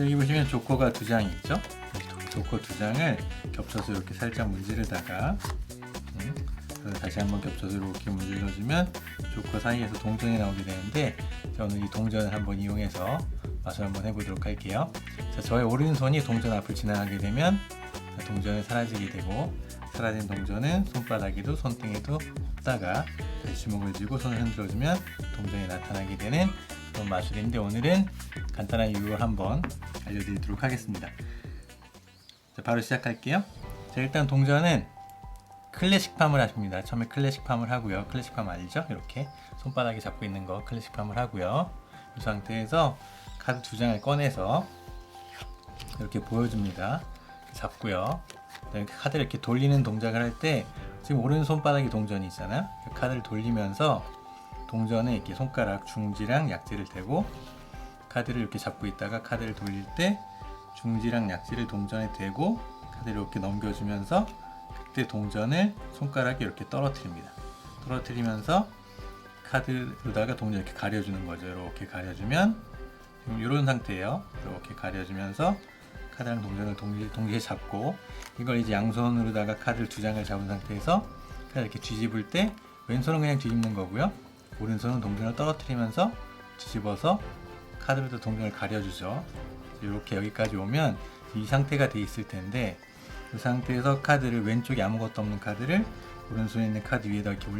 여기 보시면 조커가 두 장이 있죠. 조커 두 장을 겹쳐서 이렇게 살짝 문지르다가 그래서 다시 한번 겹쳐서 이렇게 문질러주면 조커 사이에서 동전이 나오게 되는데, 저는 이 동전을 한번 이용해서 마술 한번 해보도록 할게요. 자, 저의 오른손이 동전 앞을 지나가게 되면 동전은 사라지게 되고, 사라진 동전은 손바닥에도 손등에도 없다가 다시 주먹을 쥐고 손을 흔들어주면 동전이 나타나게 되는 그런 마술인데, 오늘은 간단한 유형을 한번 알려드리도록 하겠습니다. 자, 바로 시작할게요. 자, 일단 동전은 클래식 팜을 하십니다. 처음에 클래식 팜을 하고요. 클래식 팜 알죠? 이렇게 손바닥에 잡고 있는 거 클래식 팜을 하고요. 이 상태에서 카드 두 장을 꺼내서 이렇게 보여줍니다. 잡고요. 카드를 이렇게 돌리는 동작을 할 때, 지금 오른손바닥에 동전이 있잖아요. 카드를 돌리면서 동전에 이렇게 손가락 중지랑 약지를 대고, 카드를 이렇게 잡고 있다가 카드를 돌릴 때 중지랑 약지를 동전에 대고 카드를 이렇게 넘겨주면서, 그때 동전을 손가락에 이렇게 떨어뜨립니다. 떨어뜨리면서 카드로다가 동전 이렇게 가려주는 거죠. 이렇게 가려주면 지금 이런 상태예요. 이렇게 가려주면서 카드랑 동전을 동시에 잡고, 이걸 이제 양손으로다가 카드를 두 장을 잡은 상태에서 카드 이렇게 뒤집을 때 왼손은 그냥 뒤집는 거고요. 오른손은 동전을 떨어뜨리면서 뒤집어서 카드로도 동전을 가려주죠. 이렇게 여기까지 오면 이 상태가 돼 있을 텐데, 이 상태에서 카드를, 왼쪽에 아무것도 없는 카드를 오른손에 있는 카드 위에다 이렇게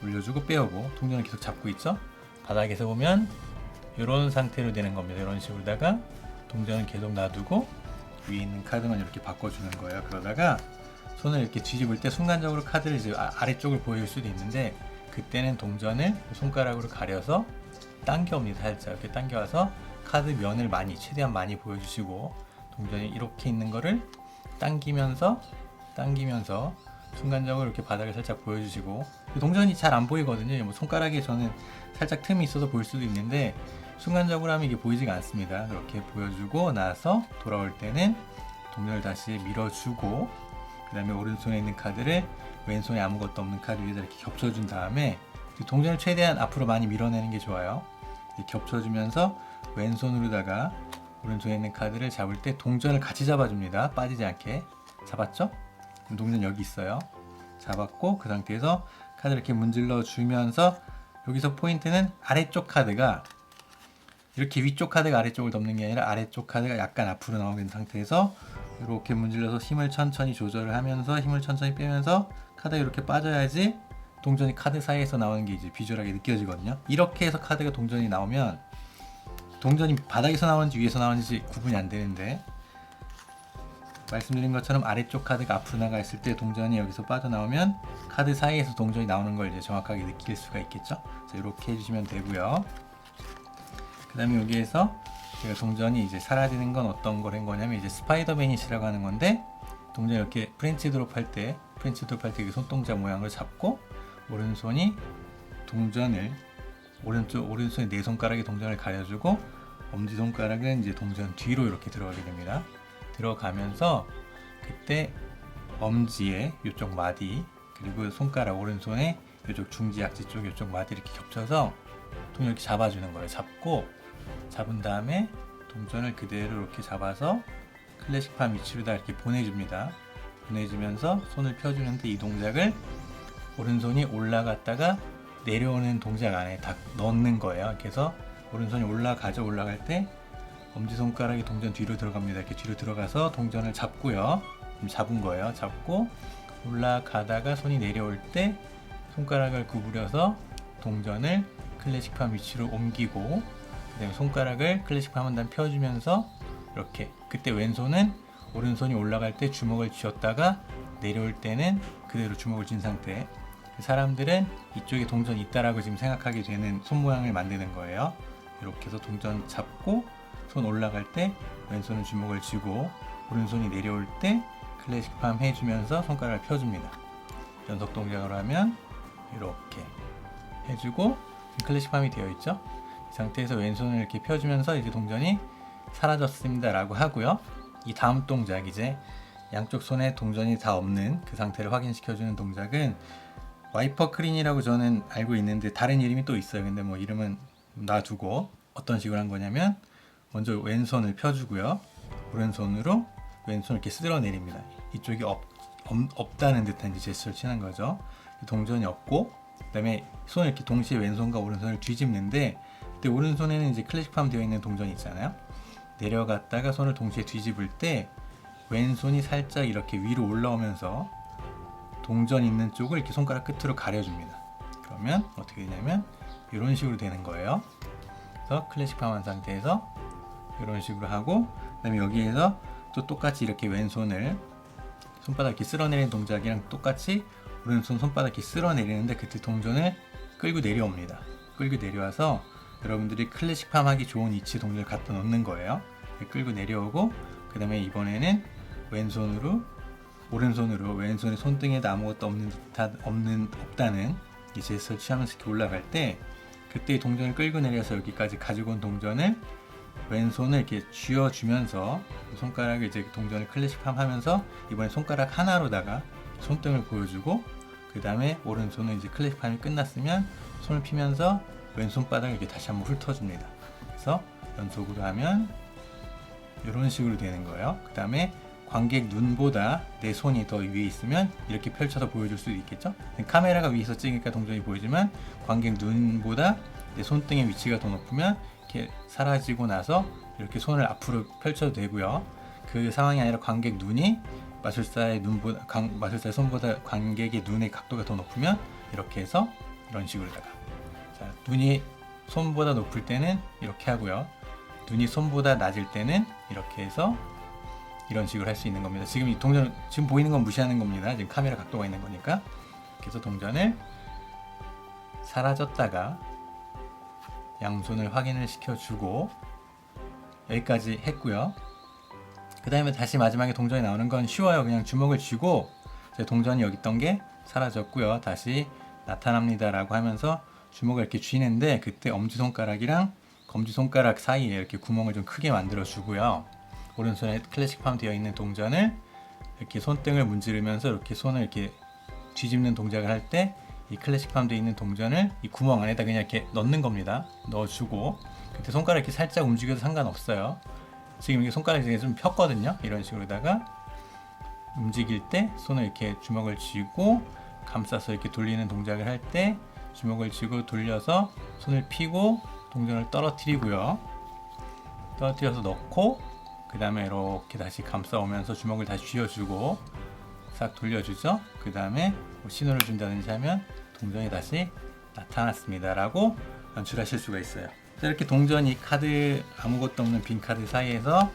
올려주고 빼오고, 동전을 계속 잡고 있죠. 바닥에서 보면 이런 상태로 되는 겁니다. 이런 식으로다가 동전을 계속 놔두고 위에 있는 카드만 이렇게 바꿔주는 거예요. 그러다가 손을 이렇게 뒤집을 때 순간적으로 카드를 이제 아래쪽을 보일 수도 있는데, 그때는 동전을 손가락으로 가려서 당겨옵니다. 살짝 이렇게 당겨와서 카드 면을 최대한 많이 보여주시고, 동전이 이렇게 있는 거를 당기면서 순간적으로 이렇게 바닥을 살짝 보여주시고, 동전이 잘 안 보이거든요. 뭐 손가락에 저는 살짝 틈이 있어서 보일 수도 있는데, 순간적으로 하면 이게 보이지가 않습니다. 이렇게 보여주고 나서 돌아올 때는 동전을 다시 밀어주고, 그 다음에 오른손에 있는 카드를 왼손에 아무것도 없는 카드 위에다 이렇게 겹쳐준 다음에, 동전을 최대한 앞으로 많이 밀어내는 게 좋아요. 겹쳐주면서 왼손으로다가 오른손에 있는 카드를 잡을 때 동전을 같이 잡아줍니다. 빠지지 않게. 잡았죠? 동전 여기 있어요. 잡았고, 그 상태에서 카드를 이렇게 문질러 주면서, 여기서 포인트는 아래쪽 카드가 이렇게 위쪽 카드가 아래쪽을 덮는 게 아니라 아래쪽 카드가 약간 앞으로 나오는 상태에서 이렇게 문질러서 힘을 천천히 조절을 하면서, 힘을 천천히 빼면서 카드가 이렇게 빠져야지 동전이 카드 사이에서 나오는 게 이제 비주얼하게 느껴지거든요. 이렇게 해서 카드가 동전이 나오면, 동전이 바닥에서 나오는지 위에서 나오는지 구분이 안 되는데, 말씀드린 것처럼 아래쪽 카드가 앞으로 나가 있을 때 동전이 여기서 빠져나오면 카드 사이에서 동전이 나오는 걸 이제 정확하게 느낄 수가 있겠죠. 자, 이렇게 해주시면 되고요. 그 다음에 여기에서 제가 동전이 이제 사라지는 건 어떤 걸 한 거냐면, 이제 스파이더 매닛이라고 하는 건데, 동전이 이렇게 프렌치 드롭 할 때 손동작 모양을 잡고, 오른손이 동전을 오른손에 네 손가락에 동전을 가려주고, 엄지손가락은 이제 동전 뒤로 이렇게 들어가게 됩니다. 들어가면서 그때 엄지의 이쪽 마디, 그리고 손가락 오른손에 이쪽 중지 약지 쪽 이쪽 마디 이렇게 겹쳐서 동전 이렇게 잡아주는 거예요. 잡은 다음에 동전을 그대로 이렇게 잡아서 클래식 팜 위치로다 이렇게 보내줍니다. 보내주면서 손을 펴주는데, 이 동작을 오른손이 올라갔다가 내려오는 동작 안에 다 넣는 거예요. 그래서 오른손이 올라갈 때 엄지손가락이 동전 뒤로 들어갑니다. 이렇게 뒤로 들어가서 동전을 잡고요. 잡은 거예요. 잡고 올라가다가 손이 내려올 때 손가락을 구부려서 동전을 클래식 팜 위치로 옮기고, 그다음에 손가락을 클래식 팜 한 단 펴주면서 이렇게, 그때 왼손은 오른손이 올라갈 때 주먹을 쥐었다가 내려올 때는 그대로 주먹을 쥔 상태. 사람들은 이쪽에 동전이 있다라고 지금 생각하게 되는 손 모양을 만드는 거예요. 이렇게 해서 동전 잡고 손 올라갈 때 왼손은 주먹을 쥐고, 오른손이 내려올 때 클래식 팜 해주면서 손가락을 펴줍니다. 연속 동작으로 하면 이렇게 해주고, 클래식 팜이 되어 있죠. 이 상태에서 왼손을 이렇게 펴주면서 이제 동전이 사라졌습니다 라고 하고요. 이 다음 동작, 이제 양쪽 손에 동전이 다 없는 그 상태를 확인시켜주는 동작은 와이퍼 클린이라고 저는 알고 있는데, 다른 이름이 또 있어요. 근데 뭐 이름은 놔두고, 어떤 식으로 한 거냐면, 먼저 왼손을 펴주고요. 오른손으로 왼손을 이렇게 쓸어 내립니다. 이쪽이 없다는 듯한 제스처를 취하는 거죠. 동전이 없고, 그 다음에 손을 이렇게 동시에 왼손과 오른손을 뒤집는데, 그때 오른손에는 이제 클래식팜 되어 있는 동전이 있잖아요. 내려갔다가 손을 동시에 뒤집을 때 왼손이 살짝 이렇게 위로 올라오면서 동전 있는 쪽을 이렇게 손가락 끝으로 가려줍니다. 그러면 어떻게 되냐면 이런 식으로 되는 거예요. 그래서 클래식팜 한 상태에서 이런 식으로 하고, 그 다음에 여기에서 또 똑같이 이렇게 왼손을 손바닥 이렇게 쓸어내리는 동작이랑 똑같이 오른손 손바닥 이렇게 쓸어내리는데, 그때 동전을 끌고 내려옵니다. 끌고 내려와서 여러분들이 클래식팜 하기 좋은 위치에 동전을 갖다 놓는 거예요. 끌고 내려오고, 그 다음에 이번에는 오른손으로 왼손의 손등에도 아무것도 없다는 이 제스처를 취하면서 이렇게 올라갈 때, 그때 동전을 끌고 내려서 여기까지 가지고 온 동전을 왼손을 이렇게 쥐어주면서 손가락을 이제 동전을 클래식팜 하면서 이번에 손가락 하나로다가 손등을 보여주고, 그 다음에 오른손은 이제 클래식팜이 끝났으면 손을 피면서 왼손바닥을 이렇게 다시 한번 훑어줍니다. 그래서 연속으로 하면 이런 식으로 되는 거예요. 그 다음에 관객 눈보다 내 손이 더 위에 있으면 이렇게 펼쳐서 보여줄 수도 있겠죠. 카메라가 위에서 찍으니까 동전이 보이지만 관객 눈보다 내 손등의 위치가 더 높으면 이렇게 사라지고 나서 이렇게 손을 앞으로 펼쳐도 되고요. 그 상황이 아니라 관객 눈이 마술사의 손보다 관객의 눈의 각도가 더 높으면 이렇게 해서 이런 식으로다가, 자, 눈이 손보다 높을 때는 이렇게 하고요. 눈이 손보다 낮을 때는 이렇게 해서 이런 식으로 할 수 있는 겁니다. 지금 이 동전, 지금 보이는 건 무시하는 겁니다. 지금 카메라 각도가 있는 거니까. 그래서 동전을 사라졌다가 양손을 확인을 시켜주고 여기까지 했고요. 그 다음에 다시 마지막에 동전이 나오는 건 쉬워요. 그냥 주먹을 쥐고 동전이 여기 있던 게 사라졌고요. 다시 나타납니다 라고 하면서 주먹을 이렇게 쥐는데, 그때 엄지손가락이랑 검지손가락 사이에 이렇게 구멍을 좀 크게 만들어 주고요. 오른손에 클래식팜 되어 있는 동전을 이렇게 손등을 문지르면서 이렇게 손을 이렇게 뒤집는 동작을 할 때 이 클래식팜 되어 있는 동전을 이 구멍 안에다 그냥 이렇게 넣는 겁니다. 넣어주고, 그때 손가락 이렇게 살짝 움직여도 상관없어요. 지금 이게 손가락이 좀 폈거든요. 이런 식으로다가 움직일 때 손을 이렇게 주먹을 쥐고 감싸서 이렇게 돌리는 동작을 할 때 주먹을 쥐고 돌려서 손을 피고 동전을 떨어뜨리고요. 떨어뜨려서 넣고, 그 다음에 이렇게 다시 감싸오면서 주먹을 다시 쥐어주고 싹 돌려주죠. 그 다음에 신호를 준다든지 하면 동전이 다시 나타났습니다 라고 연출하실 수가 있어요. 이렇게 동전이 아무것도 없는 빈 카드 사이에서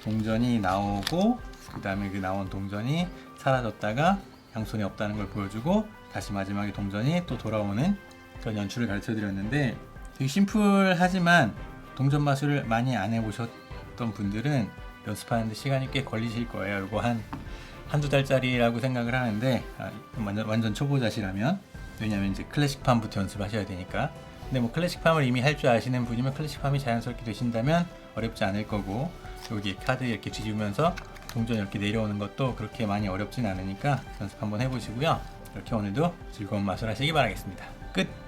동전이 나오고, 그 다음에 그 나온 동전이 사라졌다가 양손이 없다는 걸 보여주고 다시 마지막에 동전이 또 돌아오는 그런 연출을 가르쳐 드렸는데, 되게 심플하지만 동전 마술을 많이 안 해보셨던 분들은 연습하는데 시간이 꽤 걸리실 거예요. 이거 한두 달짜리라고 생각을 하는데, 완전 초보자시라면, 왜냐면 이제 클래식팜부터 연습하셔야 되니까. 근데 뭐 클래식팜을 이미 할 줄 아시는 분이면 클래식팜이 자연스럽게 되신다면 어렵지 않을 거고, 여기 카드 이렇게 뒤집으면서 동전 이렇게 내려오는 것도 그렇게 많이 어렵진 않으니까 연습 한번 해보시고요. 이렇게 오늘도 즐거운 마술 하시기 바라겠습니다. 끝!